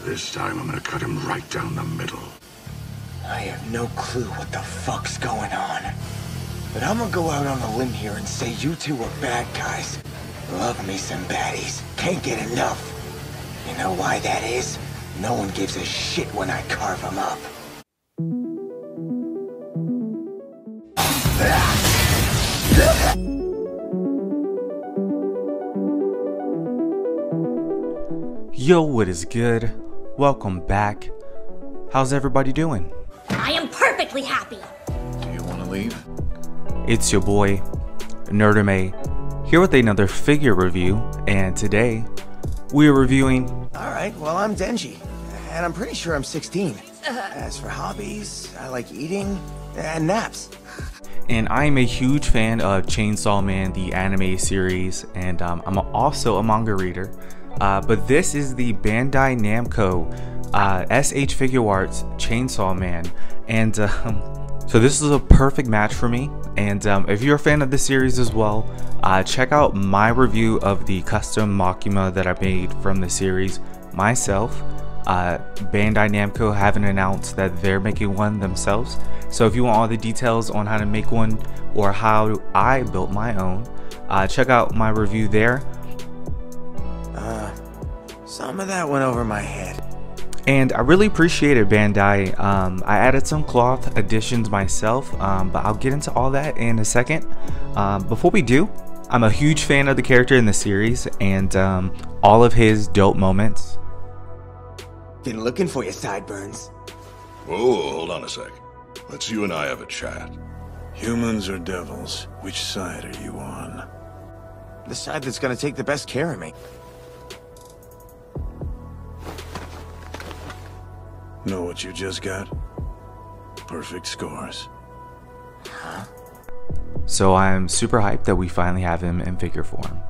This time I'm gonna cut him right down the middle. I have no clue what the fuck's going on. But I'm gonna go out on a limb here and say you two are bad guys. Love me some baddies. Can't get enough. You know why that is? No one gives a shit when I carve them up. Yo, what is good? Welcome back. How's everybody doing? I am perfectly happy. Do you want to leave? It's your boy, Nerdame, here with another figure review, and today we are reviewing... Alright, well I'm Denji, and I'm pretty sure I'm 16. As for hobbies, I like eating and naps. And I'm a huge fan of Chainsaw Man, the anime series, and I'm also a manga reader. But this is the Bandai Namco SH Figuarts Chainsaw Man, and so this is a perfect match for me. And if you're a fan of the series as well, check out my review of the custom Makima that I made from the series myself. Bandai Namco haven't announced that they're making one themselves, so if you want all the details on how to make one or how I built my own, check out my review there. Some of that went over my head. And I really appreciated Bandai. I added some cloth additions myself, but I'll get into all that in a second. Before we do, I'm a huge fan of the character in the series and all of his dope moments. Been looking for you, Sideburns. Whoa, hold on a sec. Let's you and I have a chat. Humans or devils? Which side are you on? The side that's gonna take the best care of me. Know what you just got? Perfect scores. So I'm super hyped that we finally have him in figure form.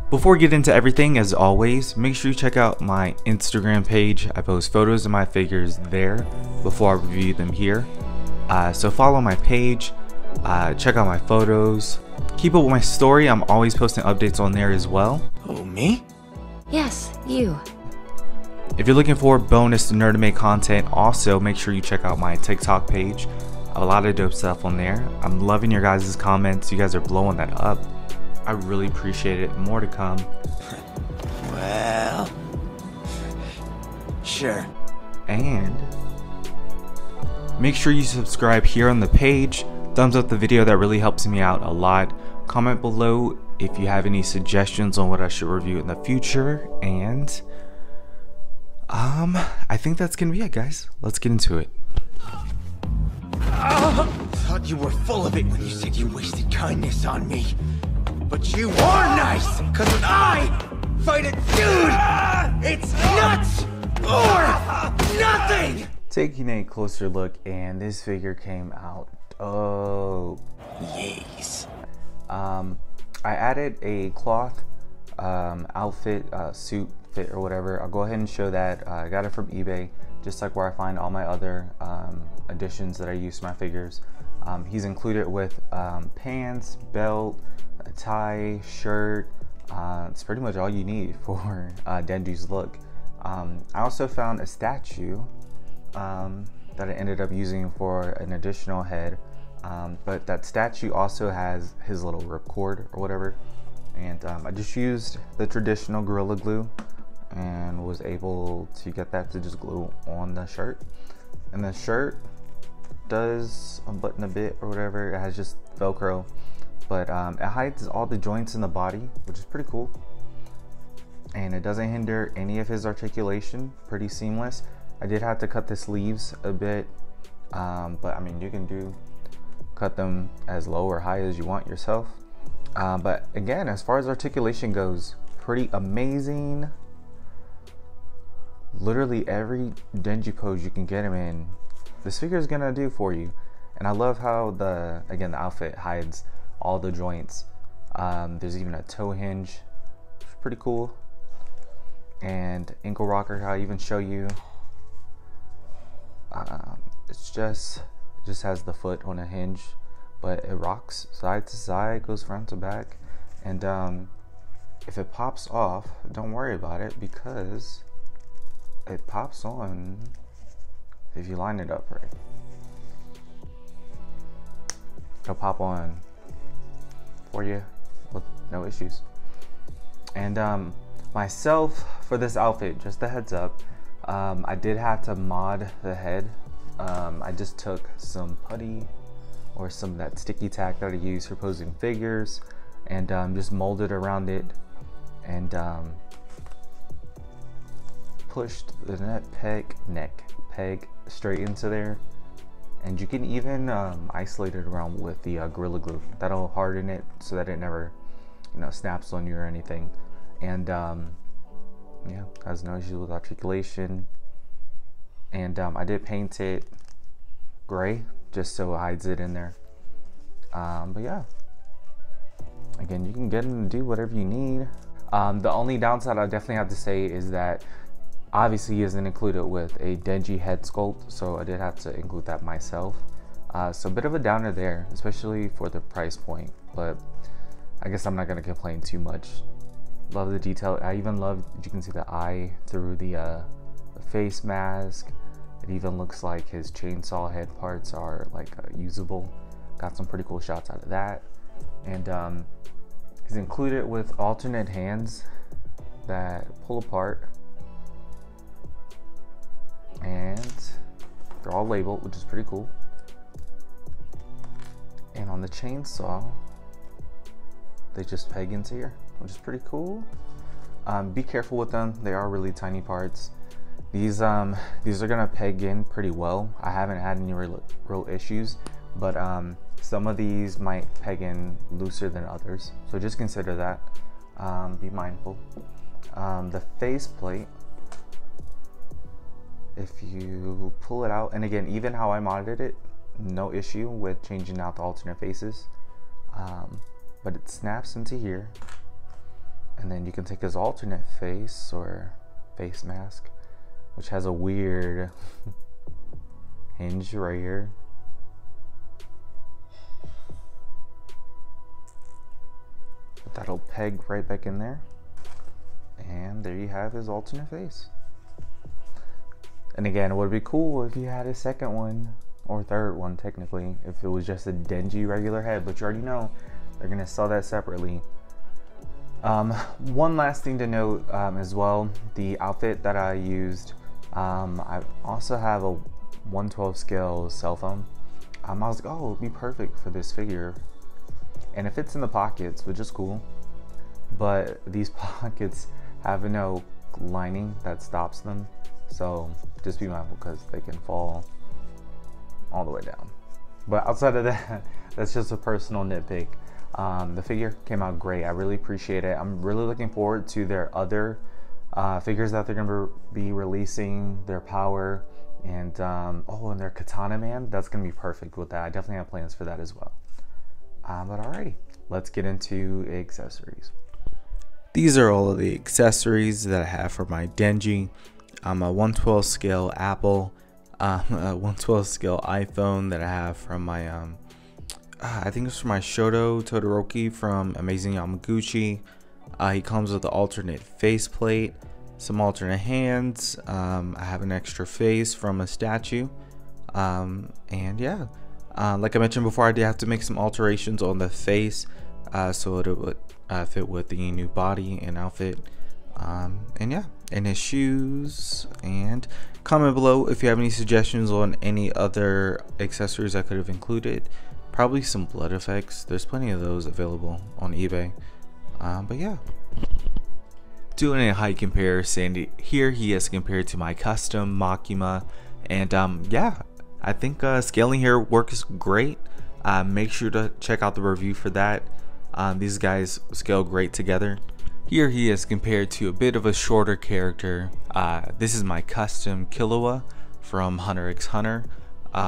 Before we get into everything, as always, make sure you check out my Instagram page. I post photos of my figures there before I review them here. So follow my page, check out my photos, keep up with my story. I'm always posting updates on there as well. Oh, me? Yes, you. If you're looking for bonus Nerdame content, also make sure you check out my TikTok page. A lot of dope stuff on there. I'm loving your guys' comments. You guys are blowing that up. I really appreciate it. More to come. Well, sure. And make sure you subscribe here on the page. Thumbs up the video, that really helps me out a lot. Comment below if you have any suggestions on what I should review in the future. And I think that's gonna be it, guys. Let's get into it. Thought you were full of it when you said you wasted kindness on me. But you are nice, cause when I fight a dude, it's nuts or nothing! Taking a closer look, and this figure came out Yes. I added a cloth outfit, suit fit or whatever. I'll go ahead and show that. I got it from eBay, just like where I find all my other additions that I use to my figures. He's included with pants, belt, a tie, shirt. It's pretty much all you need for Denji's look. I also found a statue that I ended up using for an additional head, but that statue also has his little ripcord or whatever, and I just used the traditional Gorilla Glue and was able to get that to just glue on the shirt. And the shirt does unbutton a bit or whatever. It has just Velcro, but it hides all the joints in the body, which is pretty cool, and it doesn't hinder any of his articulation. Pretty seamless. I did have to cut the sleeves a bit, but I mean, you can cut them as low or high as you want yourself. But again, as far as articulation goes, pretty amazing. Literally every Denji pose you can get him in, this figure is gonna do for you. And I love how the outfit hides all the joints. There's even a toe hinge, which is pretty cool. And ankle rocker, I'll even show you. It's just has the foot on a hinge, but it rocks side to side, goes front to back. And if it pops off, don't worry about it, because it pops on if you line it up right. It'll pop on for you with no issues. And myself, for this outfit, just a heads up, I did have to mod the head. I just took some putty or some of that sticky tack that I use for posing figures, and just molded around it, and pushed the neck peg straight into there. And you can even isolate it around with the Gorilla Glue. That'll harden it so that it never, snaps on you or anything. And yeah, has no issues with articulation. And I did paint it gray just so it hides it in there. But yeah, again, you can get them to do whatever you need. The only downside I definitely have to say is that obviously he isn't included with a Denji head sculpt, so I did have to include that myself. So a bit of a downer there, especially for the price point, but I guess I'm not gonna complain too much. Love the detail. I even love, you can see the eye through the face mask. It even looks like his chainsaw head parts are like usable. Got some pretty cool shots out of that. And he's included with alternate hands that pull apart, and they're all labeled, which is pretty cool. And on the chainsaw, they just peg into here, which is pretty cool. Be careful with them, they are really tiny parts. These are gonna peg in pretty well. I haven't had any real issues, but some of these might peg in looser than others, so just consider that. Be mindful. The face plate, if you pull it out, and again, even how I modded it, no issue with changing out the alternate faces, but it snaps into here, and then you can take his alternate face or face mask, which has a weird hinge right here. But that'll peg right back in there, and there you have his alternate face. And again, it would be cool if you had a second one, or third one technically, if it was just a Denji regular head, but you already know they're gonna sell that separately. One last thing to note as well, the outfit that I used, I also have a 1/12 scale cell phone. I was like, oh, it would be perfect for this figure, and it fits in the pockets, which is cool, but these pockets have no lining that stops them, so just be mindful because they can fall all the way down. But outside of that, that's just a personal nitpick. The figure came out great. I really appreciate it. I'm really looking forward to their other figures that they're gonna be releasing, their power, and and their Katana Man. That's gonna be perfect with that. I definitely have plans for that as well. But alrighty, let's get into accessories. These are all of the accessories that I have for my Denji. A 1/12 scale Apple, a 1/12 scale iPhone that I have from my I think it's from my Shoto Todoroki from Amazing Yamaguchi. He comes with the alternate faceplate, some alternate hands. I have an extra face from a statue, and yeah, like I mentioned before, I did have to make some alterations on the face so it would fit with the new body and outfit. And yeah, and his shoes. And comment below if you have any suggestions on any other accessories I could have included. Probably some blood effects, there's plenty of those available on eBay. But yeah, doing a height comparison here, he is compared to my custom Makima, and yeah, I think scaling here works great. Make sure to check out the review for that. These guys scale great together. Here he is compared to a bit of a shorter character. This is my custom Killua from Hunter x Hunter,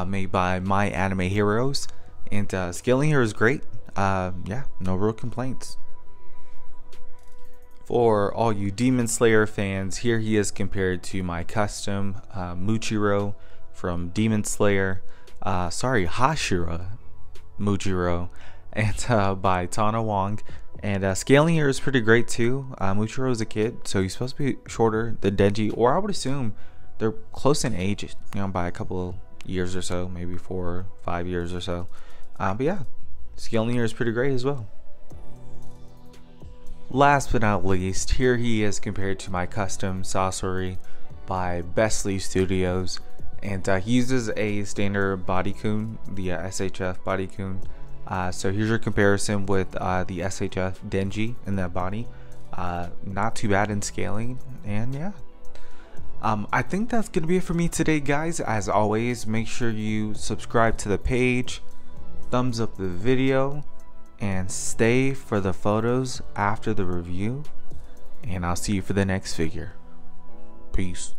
made by My Anime Heroes, and scaling here is great. Yeah, no real complaints. For all you Demon Slayer fans, here he is compared to my custom Muchiro from Demon Slayer, Hashira Muchiro, and by Tana Wong. And scaling here is pretty great too. Muchiro is a kid, so he's supposed to be shorter than Denji, or I would assume they're close in age, you know, by a couple years or so, maybe 4 or 5 years or so. But yeah, scaling here is pretty great as well. Last but not least, here he is compared to my custom sorcery by Bestly Studios, and he uses a standard bodycoon, the SHF bodycoon. So here's your comparison with the SHF Denji in that body. Not too bad in scaling, and yeah. I think that's gonna be it for me today, guys. As always, make sure you subscribe to the page, thumbs up the video, and stay for the photos after the review. And I'll see you for the next figure. Peace.